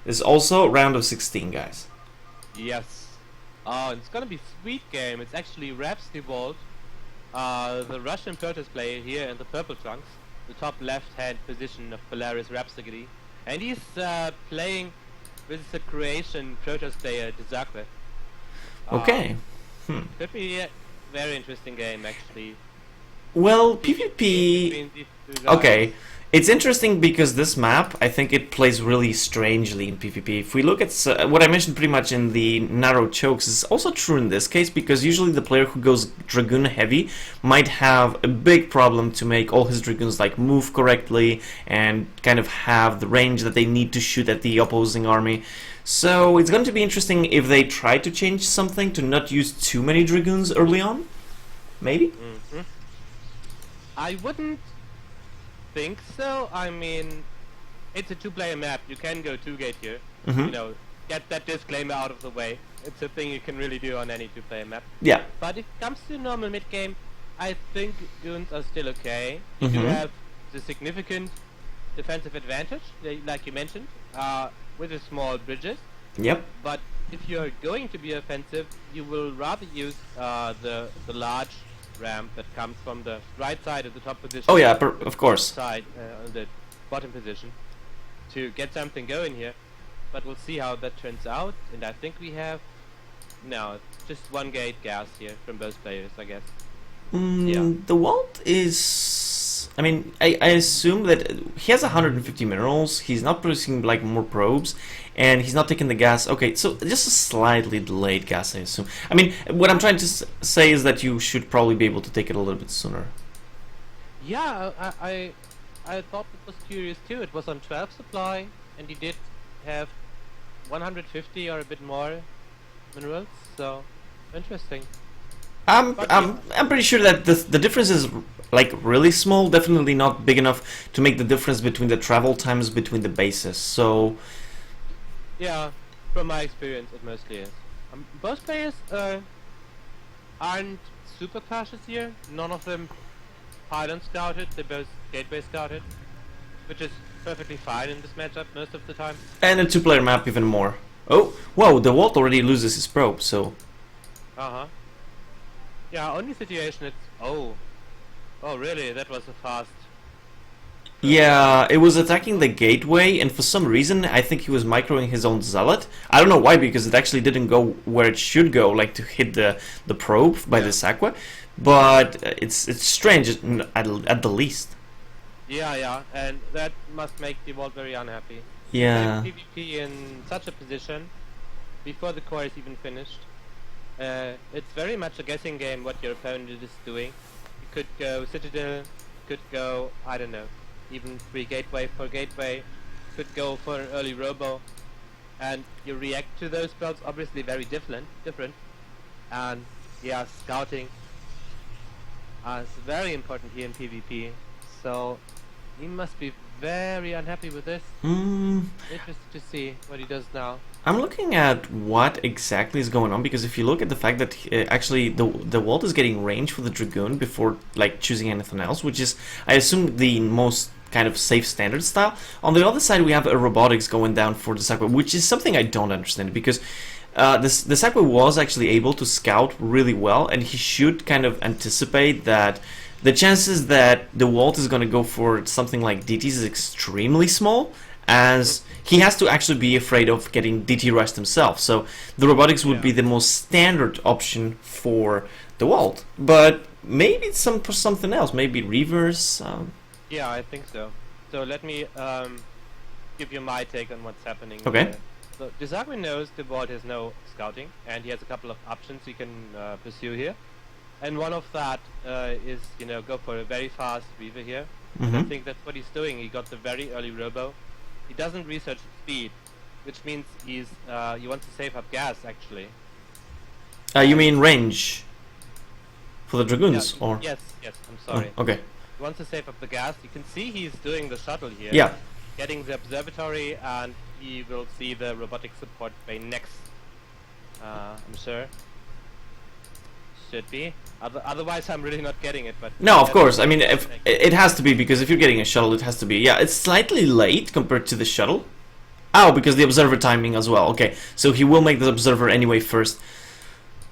is also round of 16, guys. Yes. It's gonna be sweet game. It's actually Raps dewalt, the Russian protest player here in the purple trunks, the top left-hand position of Polaris Rhapsody, and he's playing with the Croatian protest player dsaqwe. Okay. Could be a very interesting game actually. Well, between PvP... these two guys. Okay. It's interesting because this map, I think it plays really strangely in PvP. If we look at what I mentioned pretty much in the narrow chokes, is also true in this case, because usually the player who goes Dragoon heavy might have a big problem to make all his Dragoons like move correctly and kind of have the range that they need to shoot at the opposing army. So it's going to be interesting if they try to change something to not use too many Dragoons early on. Maybe? I wouldn't think so. I mean, it's a two-player map. You can go two-gate here. You know, get that disclaimer out of the way. It's a thing you can really do on any two-player map. Yeah. But if it comes to normal mid-game, I think goons are still okay. You do have the significant defensive advantage, like you mentioned, with the small bridges. Yep. But if you're going to be offensive, you will rather use the large ramp that comes from the right side of the top position. Oh yeah, of course. Side on the bottom position to get something going here. But we'll see how that turns out. And I think we have just one gate gas here from both players, I guess. Yeah. The Walt is... I mean, I assume that he has 150 minerals, he's not producing like more probes, and he's not taking the gas. Okay, so just a slightly delayed gas, I assume. I mean, what I'm trying to say is that you should probably be able to take it a little bit sooner. Yeah, I thought it was curious too. It was on 12 supply, and he did have 150 or a bit more minerals, so interesting. I'm pretty sure that the difference is like really small, definitely not big enough to make the difference between the travel times between the bases. So yeah, from my experience, it mostly is. Both players aren't super cautious here. None of them pylon scouted. They both gateway scouted, which is perfectly fine in this matchup most of the time. and a two-player map even more. Oh, whoa! The Walt already loses his probe, so. Yeah, only situation it's... Oh, really? That was a fast... Yeah, it was attacking the gateway, and for some reason, I think he was microing his own zealot. I don't know why, because it actually didn't go where it should go, like to hit the probe by the dsaqwe. But it's strange at the least. Yeah, and that must make the world very unhappy. Yeah. Playing PvP in such a position before the core is even finished. It's very much a guessing game what your opponent is doing. You could go Citadel, could go, I don't know, even free gateway for gateway, could go for an early robo, and you react to those builds obviously very different. And yeah, scouting is very important here in PvP. So he must be very unhappy with this. Interested to see what he does now. I'm looking at what exactly is going on, because if you look at the fact that actually the Walt is getting range for the Dragoon before like choosing anything else, which is I assume the most kind of safe standard style. On the other side we have a robotics going down for the dsaqwe, which is something I don't understand, because the dsaqwe was actually able to scout really well, and he should kind of anticipate that the chances that the Walt is going to go for something like DTs is extremely small, as he has to actually be afraid of getting DT rushed himself. So the robotics would be the most standard option for the Walt. But maybe it's something else, maybe reverse. Yeah, I think so. So let me give you my take on what's happening. Okay. So dsaqwe knows the Vault has no scouting, and he has a couple of options he can pursue here. And one of that is, go for a very fast Weaver here. And I think that's what he's doing. He got the very early robo. He doesn't research speed, which means he wants to save up gas, actually. You mean range for the Dragoons, Yeah, or? Yes, I'm sorry. Oh, okay. He wants to save up the gas. You can see he's doing the shuttle here. Yeah. Getting the observatory, and he will see the robotic support bay next. I'm sure. Should be. Otherwise, I'm really not getting it. But No, of course. I mean, it has to be, because if you're getting a shuttle, it has to be. Yeah, it's slightly late compared to the shuttle. Oh, because the observer timing as well. Okay, so he will make the observer anyway first.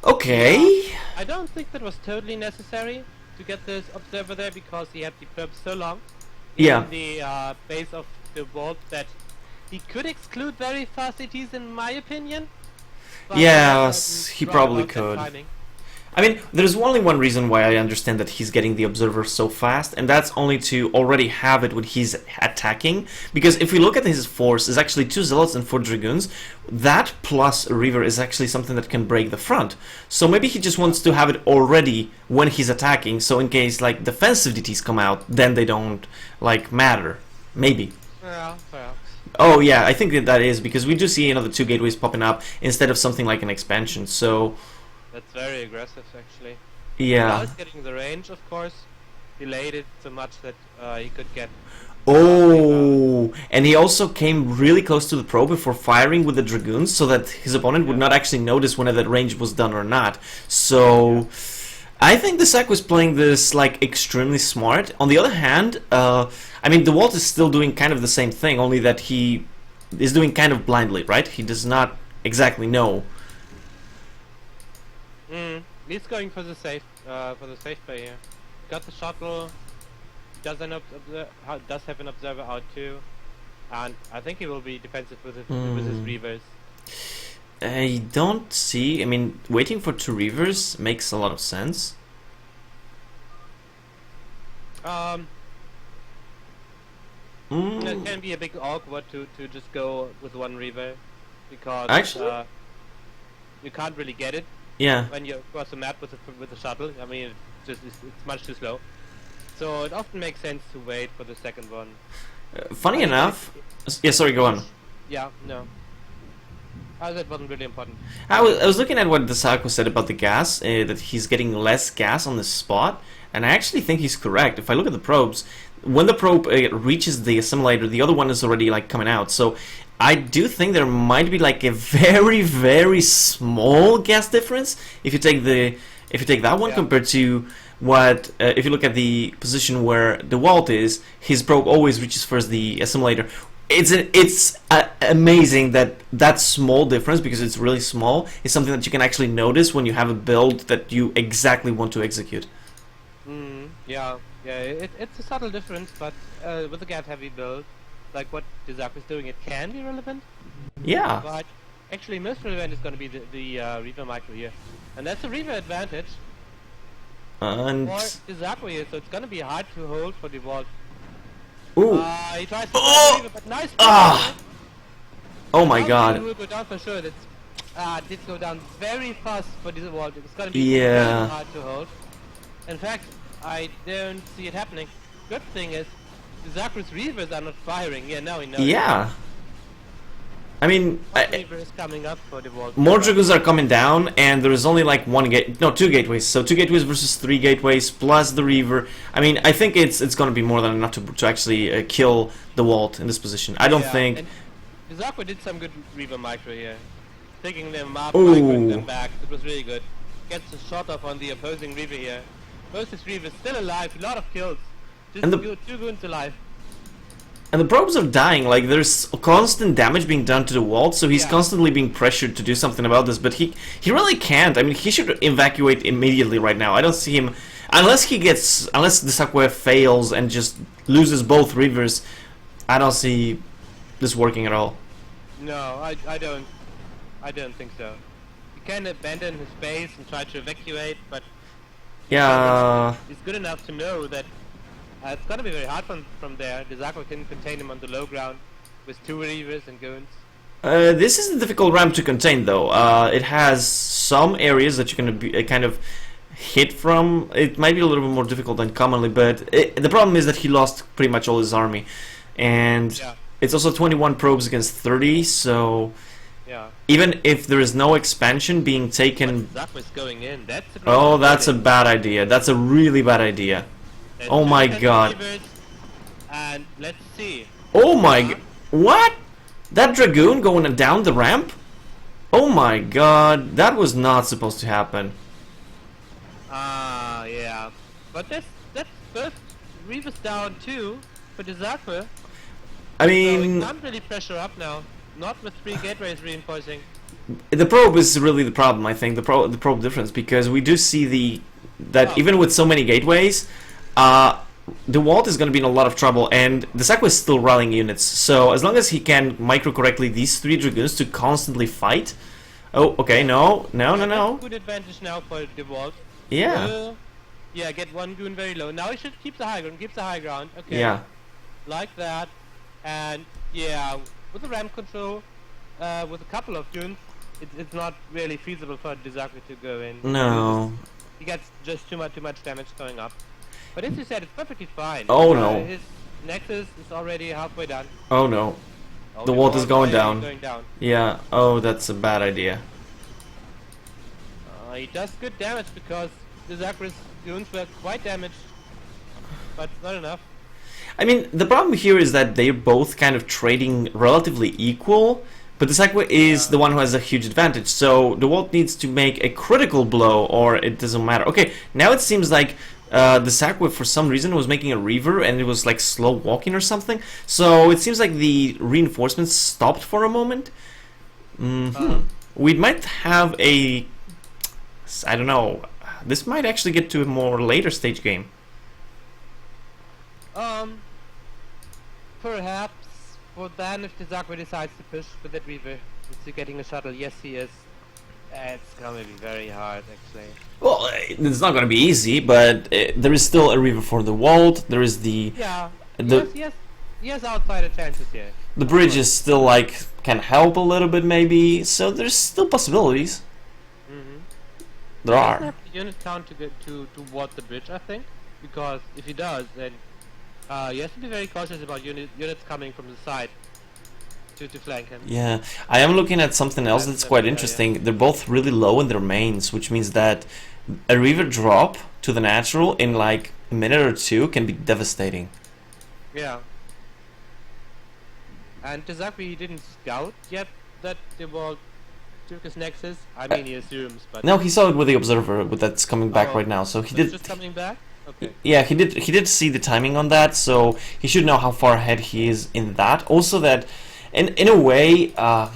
Okay. I don't think that was totally necessary to get this observer there because he had the probe so long Yeah. in the base of the vault that he could exclude very fast ETs in my opinion. But Yes, he wrong probably about that could. timing. I mean, there's only one reason why I understand that he's getting the observer so fast, and that's only to already have it when he's attacking. Because if we look at his force, it's actually 2 zealots and 4 dragoons. That plus a reaver is actually something that can break the front. So maybe he just wants to have it already when he's attacking, so in case like defensive DTs come out, then they don't like matter. Maybe. Yeah. Oh yeah, I think that is because we do see another 2 gateways popping up instead of something like an expansion. So. That's very aggressive, actually. Yeah. Now he's getting the range, of course. Delayed it so much that he could get. Oh, and he also came really close to the probe before firing with the dragoons, so that his opponent would not actually notice whether that range was done or not. So, I think dsaqwe was playing this like extremely smart. On the other hand, I mean, dewalt is still doing kind of the same thing, only that he is doing kind of blindly, right? He does not exactly know. He's going for the safe play here. Got the shuttle. Does have an observer out too, and I think he will be defensive with his reavers. I don't see. I mean, waiting for 2 reavers makes a lot of sense. It can be a bit awkward to just go with 1 reaver because Actually? You can't really get it. Yeah. When you cross the map with the shuttle. I mean, it's much too slow. So it often makes sense to wait for the second one. Funny enough. Yeah, sorry, go on. Yeah, no. That wasn't really important. I was looking at what dsaqwe said about the gas, that he's getting less gas on the spot, and I actually think he's correct. If I look at the probes, when the probe reaches the assimilator, the other one is already like coming out. So I do think there might be like a very, very small gas difference if you take that one compared to what if you look at the position where dewalt is. His probe always reaches first the assimilator. It's amazing that small difference, because it's really small, is something that you can actually notice when you have a build that you exactly want to execute. Yeah, it's a subtle difference, but with a gas heavy build, like what dsaqwe is doing, it can be relevant. Yeah. But actually, most relevant is going to be the Reaver micro here, and that's a Reaver advantage. And for dsaqwe, so it's going to be hard to hold for dewalt. ooh. He tries to Reaver, but nice. Oh my god. It will go down for sure. That's did go down very fast for dewalt. It's going to be very hard to hold. In fact, I don't see it happening. Good thing is, dsaqwe's reavers are not firing. Yeah, now he knows. Yeah. I mean, Reaver is coming up for dewalt. more dragoons are coming down, and there is only like 2 gateways. So 2 gateways versus 3 gateways plus the reaver. I mean, I think it's going to be more than enough to actually kill dewalt in this position. I don't think. And dsaqwe did some good reaver micro here, taking them up, microing them back. It was really good. Gets a shot off on the opposing reaver here. Most of his reavers still alive. A lot of kills. Just And 2 goons alive. And the probes are dying, like there's constant damage being done to the wall, so he's constantly being pressured to do something about this, but he really can't. I mean, he should evacuate immediately right now. I don't see him, unless dsaqwe fails and just loses both reavers, I don't see this working at all. No, I don't think so. He can abandon his base and try to evacuate, but yeah, he's good enough to know that it's gonna be very hard from there. dsaqwe can contain him on the low ground with 2 reavers and goons. This is a difficult ramp to contain, though. It has some areas that you're going to be kind of hit from. It might be a little bit more difficult than commonly, but the problem is that he lost pretty much all his army, and it's also 21 probes against 30. So even if there is no expansion being taken, dsaqwe's going in. That's that's a bad idea. That's a really bad idea. Oh my god. And let's see. Oh my god. What? That dragoon going down the ramp? Oh my god. That was not supposed to happen. Yeah. But that's first reavers down too for dsaqwe. I mean, So he can't really pressure up now. Not with 3 gateways reinforcing. The probe is really the problem, I think, the probe difference, because we do see that even with so many gateways, dewalt is going to be in a lot of trouble, and dsaqwe is still rallying units, so as long as he can micro correctly these 3 dragoons to constantly fight. Oh, okay, no. Good advantage now for dewalt. Yeah. Yeah, get 1 goon very low. Now he should keep the high ground, okay. Yeah. Like that, and yeah, with the ramp control, with a couple of goons, it's not really feasible for dsaqwe to go in. No. He gets just too much damage going up. But as you said, it's perfectly fine. Oh no. His nexus is already halfway done. Oh no. Oh, The wall is going down. Going down. Yeah. Oh, that's a bad idea. He does good damage because dsaqwe's goons were quite damaged, but not enough. I mean, the problem here is that they're both kind of trading relatively equal, but dsaqwe is the one who has a huge advantage, so dewalt needs to make a critical blow or it doesn't matter. Okay, now it seems like dsaqwe for some reason was making a reaver and it was like slow walking or something, so it seems like the reinforcements stopped for a moment. We might have a... I don't know, this might actually get to a more later stage game. Perhaps for then if dsaqwe decides to push with that reaver. Is he getting a shuttle? Yes, he is. It's gonna be very hard, actually. Well, it's not gonna be easy, but there is still a reaver for the dewalt. There is the... Yeah, the yes, outsider chances here. The bridge is still like, can help a little bit maybe, so there's still possibilities. There He are. doesn't have the unit count to get to ward the bridge, I think, because if he does, then he has to be very cautious about units coming from the side to flank him. Yeah, I am looking at something else that's quite interesting. They're both really low in their mains, which means that a reaver drop to the natural in like a minute or two can be devastating. Yeah. And dsaqwe didn't scout yet that dewalt took his nexus. I mean, he assumes, but No, he saw it with the observer, but that's coming back right now. So he did. Just coming back. Okay. Yeah, he did see the timing on that, so he should know how far ahead he is in that. Also, that in a way, I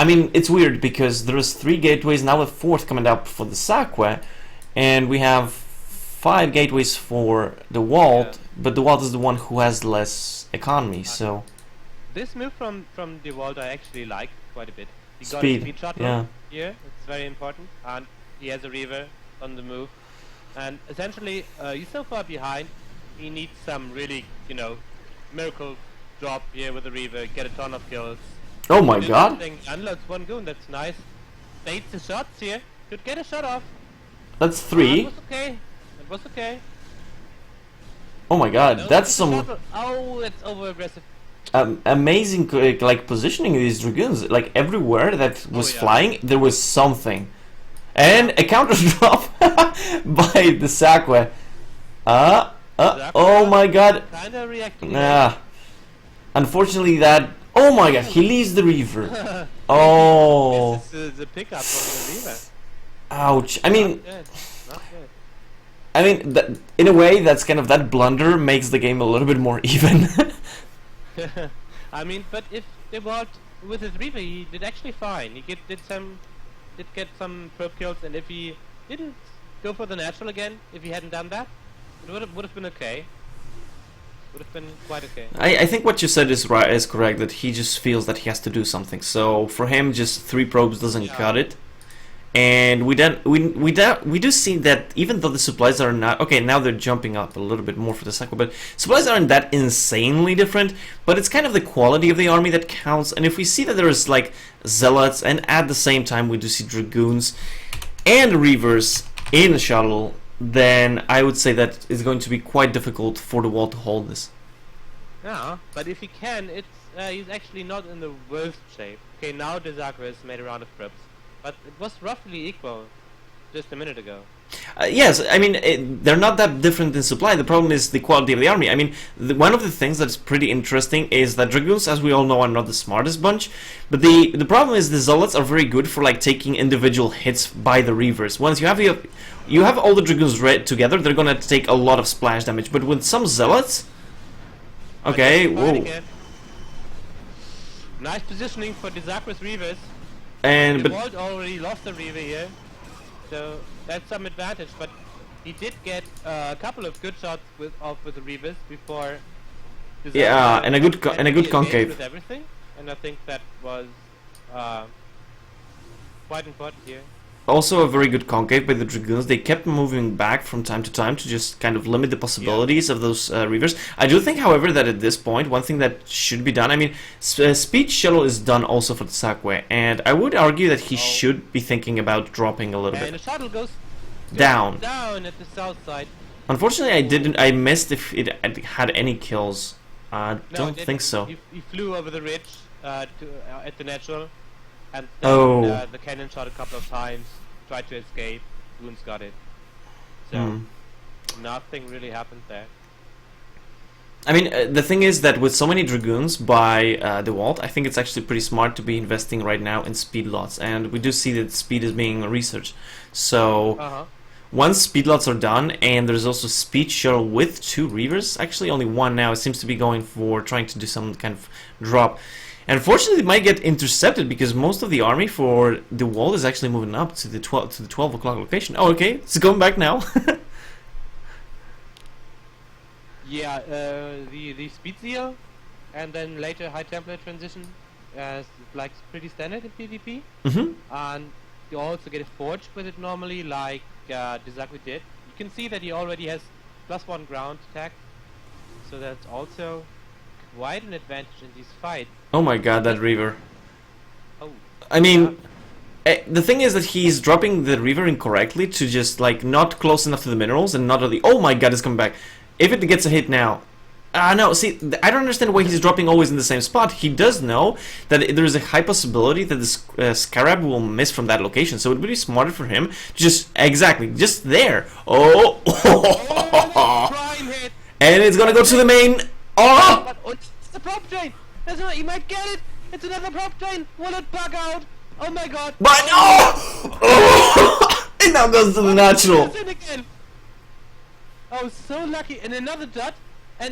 mean, it's weird because there's 3 gateways now, a 4th coming up for the dsaqwe, and we have 5 gateways for the dewalt, but the dewalt is the one who has less economy. So this move from dewalt I actually like quite a bit. He got a speed, speed shuttle yeah. here. It's very important, and he has a reaver on the move. And essentially, he's so far behind, he needs some really, miracle drop here with the reaver, get a ton of kills. Oh my god! Unloads 1 goon, that's nice. Baits the shots here, could get a shot off. That's 3. That was okay. Oh my god, No, that's it's a some shuttle. Oh, it's over aggressive. amazing like positioning of these dragoons. Like everywhere that was flying, there was something. And a counter drop by dsaqwe. Oh my god. Kinda reacting. Unfortunately that... Oh my god, he leaves the reaver. Oh. This is the pickup from the reaver. Ouch. I mean... Not good. I mean, in a way, that's kind of... That blunder makes the game a little bit more even. I mean, but if dewalt with his reaver, he did actually fine. He did get some probe kills, and if he didn't go for the natural again, if he hadn't done that, it would have been okay. Would have been quite okay. I think what you said is right, is correct. That he just feels that he has to do something. So for him, just 3 probes doesn't cut it. And we do see that even though the supplies are not okay, now they're jumping up a little bit more for the dsaqwe, but supplies aren't that insanely different. But it's kind of the quality of the army that counts. And if we see that there's like zealots, and at the same time we do see dragoons and reavers in the shuttle, then I would say that it's going to be quite difficult for the wall to hold this. Yeah, but if he can, he's actually not in the worst shape. Okay, now dsaqwe has made a round of probes. But it was roughly equal just a minute ago. Yes, I mean, they're not that different in supply. The problem is the quality of the army. I mean, one of the things that's pretty interesting is that dragoons, as we all know, are not the smartest bunch. But the problem is the zealots are very good for like taking individual hits by the reavers. Once you have all the dragoons together, they're gonna take a lot of splash damage. But with some zealots, okay, whoa. Nice positioning for dsaqwe's Reavers. And but dewalt already lost the Reaver here, so that's some advantage. But he did get a couple of good shots with the Reavers before. yeah, and a good concave. With everything, and I think that was quite important here. Also a very good concave by the Dragoons. They kept moving back from time to time to just kind of limit the possibilities of those Reavers. I do think, however, that at this point, one thing that should be done, I mean, speed shuttle is done also for the dsaqwe, and I would argue that he should be thinking about dropping a little bit. And the shuttle goes down at the south side. Unfortunately, I missed if it had any kills. I don't think so. He flew over the ridge at the natural. And then the cannon shot a couple of times, tried to escape, Goons got it. So, nothing really happened there. I mean, the thing is that with so many Dragoons by dewalt, I think it's actually pretty smart to be investing right now in speed lots. And we do see that speed is being researched. So, once speed lots are done, and there's also speed shuttle with 2 Reavers, actually only 1 now, it seems to be going for trying to do some kind of drop. And unfortunately, it might get intercepted because most of the army for dewalt is actually moving up to the 12 o'clock location. Oh, okay, it's going back now. Yeah, the speed seal, and then later high temperature transition, like pretty standard in PvP. And you also get a forge with it normally, like dsaqwe did. You can see that he already has +1 ground attack, so that's also quite an advantage in these fights. Oh my god, that Reaver. Oh. I mean, the thing is that he's dropping the Reaver incorrectly to just, like, not close enough to the minerals and not really... Oh my god, it's coming back. If it gets a hit now... no, see, I don't understand why he's dropping always in the same spot. He does know that there is a high possibility that the Scarab will miss from that location, so it would be smarter for him to just... Exactly, just there. Oh! And it's gonna go to the main... Oh! It's the prop train! He might get it! It's another prop train! Will it bug out? Oh my god! But oh! It now goes to the natural! Again. Oh, so lucky! And another dot!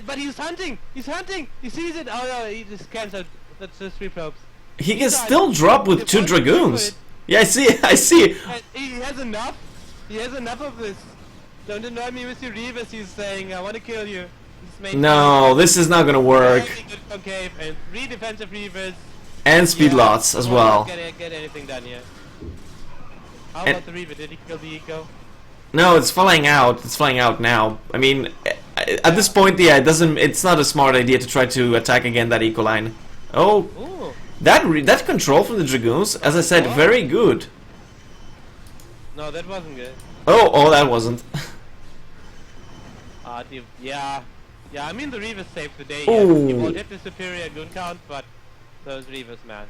But he's hunting! He's hunting! He sees it! Oh no, he just cancelled. That's just 3 probes. He can still drop with 2 Dragoons! Yeah, I see! And he has enough! He has enough of this! Don't annoy me with your Reavers, he's saying, I want to kill you. No, this is not gonna work. Good concave and 3 defensive Reavers. And speed lots as well. Get anything done here. How about the Reaver? Did he kill the eco? No, it's flying out. It's flying out now. I mean, at this point, yeah, it's not a smart idea to try to attack again that eco line. Oh, ooh. That control from the Dragoons, as I said, very good. No, that wasn't good. Oh, that wasn't. Yeah, I mean the Reavers saved the day. Yes. He won't hit the superior goon count, but those Reavers, man.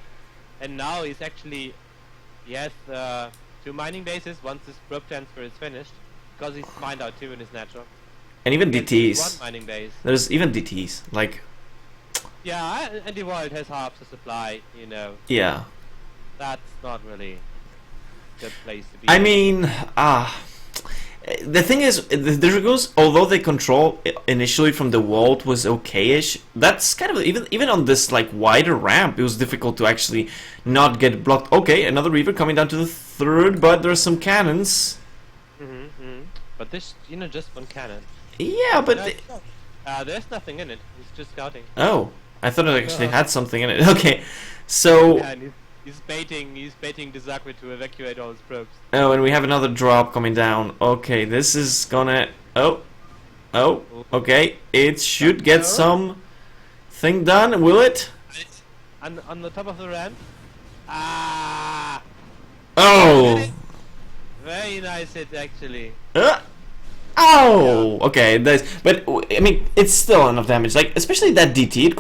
And now he's actually... He has 2 mining bases once this probe transfer is finished, because he's mined out 2 in his natural. And even DTs. 1 mining base. There's even DTs, like... Yeah, and dewalt has half the supply, you know. Yeah. That's not really a good place to be. I mean, the thing is, the Dragoons, although they control initially from the dewalt was okay-ish, that's kind of, even on this like wider ramp, it was difficult to actually not get blocked. Okay, another Reaver coming down to the 3rd, but there's some cannons. But this, just 1 cannon. Yeah, but... there's nothing in it, it's just scouting. Oh, I thought it actually had something in it. Okay, so... Yeah, and he's baiting dsaqwe to evacuate all his probes. Oh, and we have another drop coming down. Okay, this is gonna... Oh, okay, it should get some thing done, will it? On the top of the ramp. Ah! Oh! Very nice hit, actually. Oh, okay. But I mean, it's still enough damage. Like, especially that DT.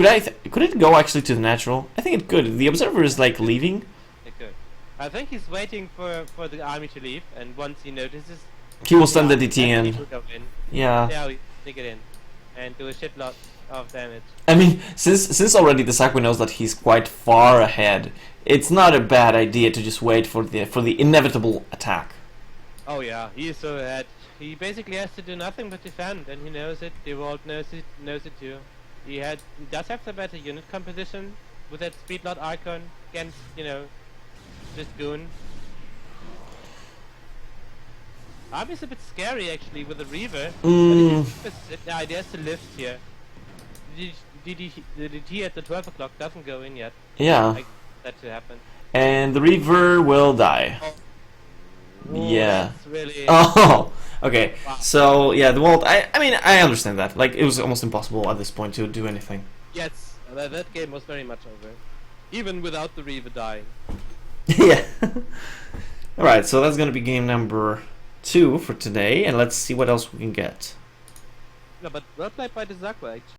Could it go actually to the natural? I think it could. The observer is like leaving. It could. I think he's waiting for the army to leave, and once he notices, he will send the DT in. Yeah. Yeah, we stick it in and do a shitload of damage. I mean, since already the dsaqwe knows that he's quite far ahead, it's not a bad idea to just wait for the inevitable attack. Oh yeah, he is so ahead. He basically has to do nothing but defend, and he knows it. dewalt knows it too. He does have the better unit composition, with that speed lot Archon against, you know, just Goon. Army's a bit scary actually with the Reaver. But the idea is to lift here. The DDT at the 12 o'clock doesn't go in yet. Yeah. I expect that to happen. And the Reaver will die. Oh. Yeah. That's really... Oh, okay. Wow. So yeah, the Walt. I mean, I understand that. Like, it was almost impossible at this point to do anything. Yes, that game was very much over. Even without the Reaver dying. Yeah. All right. So that's gonna be game number 2 for today, and let's see what else we can get. No, but well played by dsaqwe actually.